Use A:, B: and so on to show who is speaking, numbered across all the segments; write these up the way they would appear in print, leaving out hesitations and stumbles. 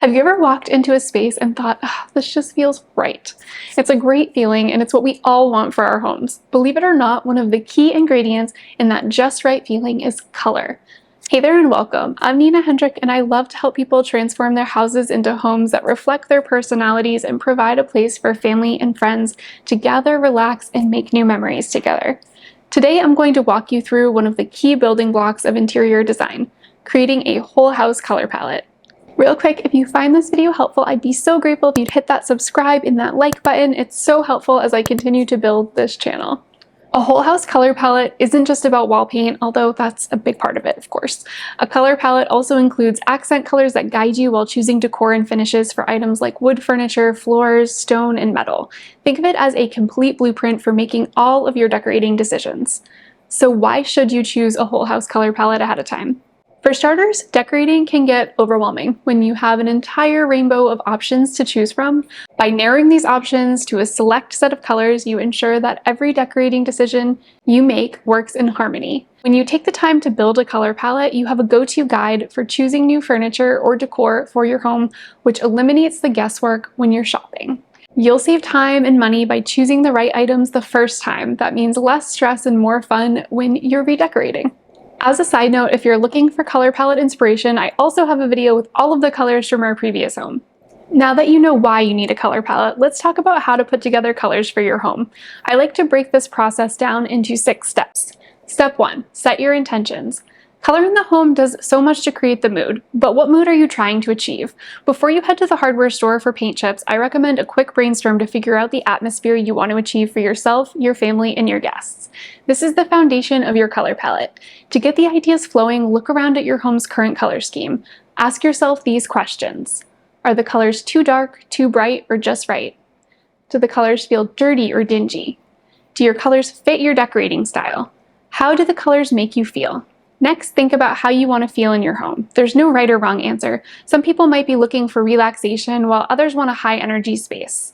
A: Have you ever walked into a space and thought, this just feels right? It's a great feeling, and it's what we all want for our homes. Believe it or not, one of the key ingredients in that just right feeling is color. Hey there and welcome. I'm Nina Hendrick, and I love to help people transform their houses into homes that reflect their personalities and provide a place for family and friends to gather, relax, and make new memories together. Today, I'm going to walk you through one of the key building blocks of interior design, creating a whole house color palette. Real quick, if you find this video helpful, I'd be so grateful if you'd hit that subscribe and that like button. It's so helpful as I continue to build this channel. A whole house color palette isn't just about wall paint, although that's a big part of it, of course. A color palette also includes accent colors that guide you while choosing decor and finishes for items like wood furniture, floors, stone, and metal. Think of it as a complete blueprint for making all of your decorating decisions. So why should you choose a whole house color palette ahead of time? For starters, decorating can get overwhelming when you have an entire rainbow of options to choose from. By narrowing these options to a select set of colors, you ensure that every decorating decision you make works in harmony. When you take the time to build a color palette, you have a go-to guide for choosing new furniture or decor for your home, which eliminates the guesswork when you're shopping. You'll save time and money by choosing the right items the first time. That means less stress and more fun when you're redecorating. As a side note, if you're looking for color palette inspiration, I also have a video with all of the colors from our previous home. Now that you know why you need a color palette, let's talk about how to put together colors for your home. I like to break this process down into 6 steps. Step 1, set your intentions. Color in the home does so much to create the mood, but what mood are you trying to achieve? Before you head to the hardware store for paint chips, I recommend a quick brainstorm to figure out the atmosphere you want to achieve for yourself, your family, and your guests. This is the foundation of your color palette. To get the ideas flowing, look around at your home's current color scheme. Ask yourself these questions. Are the colors too dark, too bright, or just right? Do the colors feel dirty or dingy? Do your colors fit your decorating style? How do the colors make you feel? Next, think about how you want to feel in your home. There's no right or wrong answer. Some people might be looking for relaxation, while others want a high-energy space.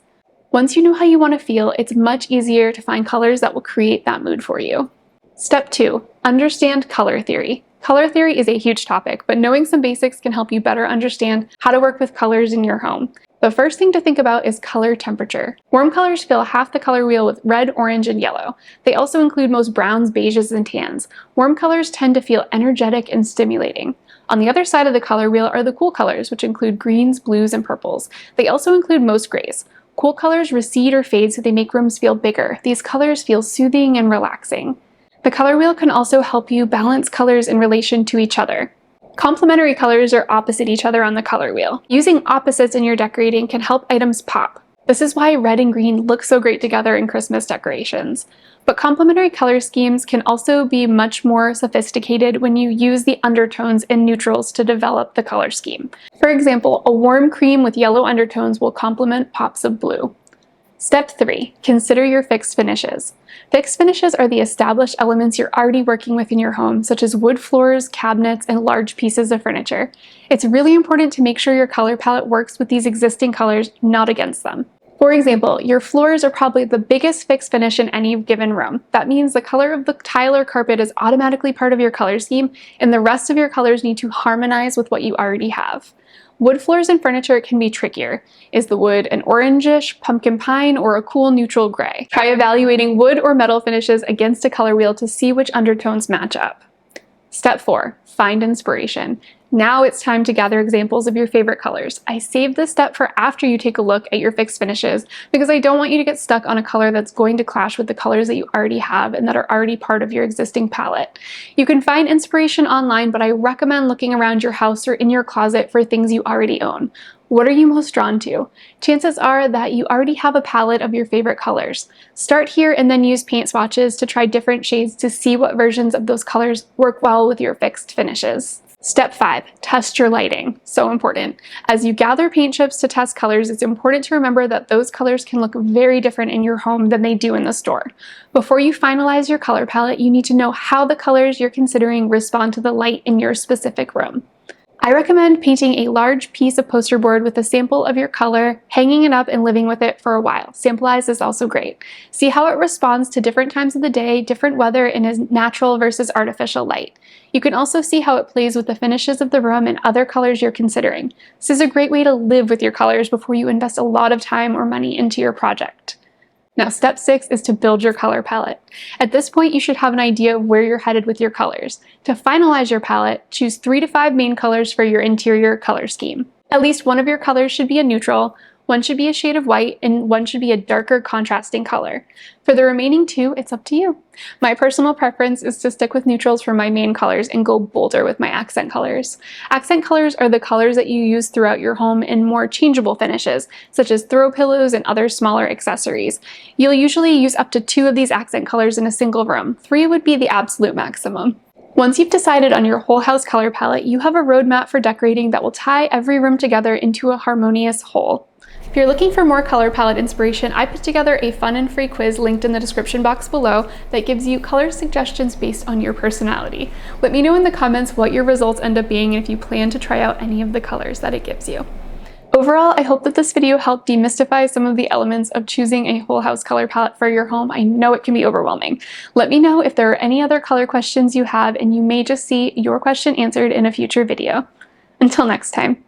A: Once you know how you want to feel, it's much easier to find colors that will create that mood for you. Step 2, understand color theory. Color theory is a huge topic, but knowing some basics can help you better understand how to work with colors in your home. The first thing to think about is color temperature. Warm colors fill half the color wheel with red, orange, and yellow. They also include most browns, beiges, and tans. Warm colors tend to feel energetic and stimulating. On the other side of the color wheel are the cool colors, which include greens, blues, and purples. They also include most grays. Cool colors recede or fade, so they make rooms feel bigger. These colors feel soothing and relaxing. The color wheel can also help you balance colors in relation to each other. Complementary colors are opposite each other on the color wheel. Using opposites in your decorating can help items pop. This is why red and green look so great together in Christmas decorations. But complementary color schemes can also be much more sophisticated when you use the undertones and neutrals to develop the color scheme. For example, a warm cream with yellow undertones will complement pops of blue. Step 3, consider your fixed finishes. Fixed finishes are the established elements you're already working with in your home, such as wood floors, cabinets, and large pieces of furniture. It's really important to make sure your color palette works with these existing colors, not against them. For example, your floors are probably the biggest fixed finish in any given room. That means the color of the tile or carpet is automatically part of your color scheme, and the rest of your colors need to harmonize with what you already have. Wood floors and furniture can be trickier. Is the wood an orangish, pumpkin pine, or a cool neutral gray? Try evaluating wood or metal finishes against a color wheel to see which undertones match up. Step 4, find inspiration. Now it's time to gather examples of your favorite colors. I saved this step for after you take a look at your fixed finishes because I don't want you to get stuck on a color that's going to clash with the colors that you already have and that are already part of your existing palette. You can find inspiration online, but I recommend looking around your house or in your closet for things you already own. What are you most drawn to? Chances are that you already have a palette of your favorite colors. Start here and then use paint swatches to try different shades to see what versions of those colors work well with your fixed finishes. Step 5, test your lighting. So important. As you gather paint chips to test colors, it's important to remember that those colors can look very different in your home than they do in the store. Before you finalize your color palette, you need to know how the colors you're considering respond to the light in your specific room. I recommend painting a large piece of poster board with a sample of your color, hanging it up and living with it for a while. Sampleize is also great. See how it responds to different times of the day, different weather, and is natural versus artificial light. You can also see how it plays with the finishes of the room and other colors you're considering. This is a great way to live with your colors before you invest a lot of time or money into your project. Now, step 6 is to build your color palette. At this point, you should have an idea of where you're headed with your colors. To finalize your palette, choose 3 to 5 main colors for your interior color scheme. At least one of your colors should be a neutral, one should be a shade of white, and one should be a darker contrasting color. For the remaining 2, it's up to you. My personal preference is to stick with neutrals for my main colors and go bolder with my accent colors. Accent colors are the colors that you use throughout your home in more changeable finishes, such as throw pillows and other smaller accessories. You'll usually use up to 2 of these accent colors in a single room. 3 would be the absolute maximum. Once you've decided on your whole house color palette, you have a roadmap for decorating that will tie every room together into a harmonious whole. If you're looking for more color palette inspiration, I put together a fun and free quiz linked in the description box below that gives you color suggestions based on your personality. Let me know in the comments what your results end up being and if you plan to try out any of the colors that it gives you. Overall, I hope that this video helped demystify some of the elements of choosing a whole house color palette for your home. I know it can be overwhelming. Let me know if there are any other color questions you have, and you may just see your question answered in a future video. Until next time.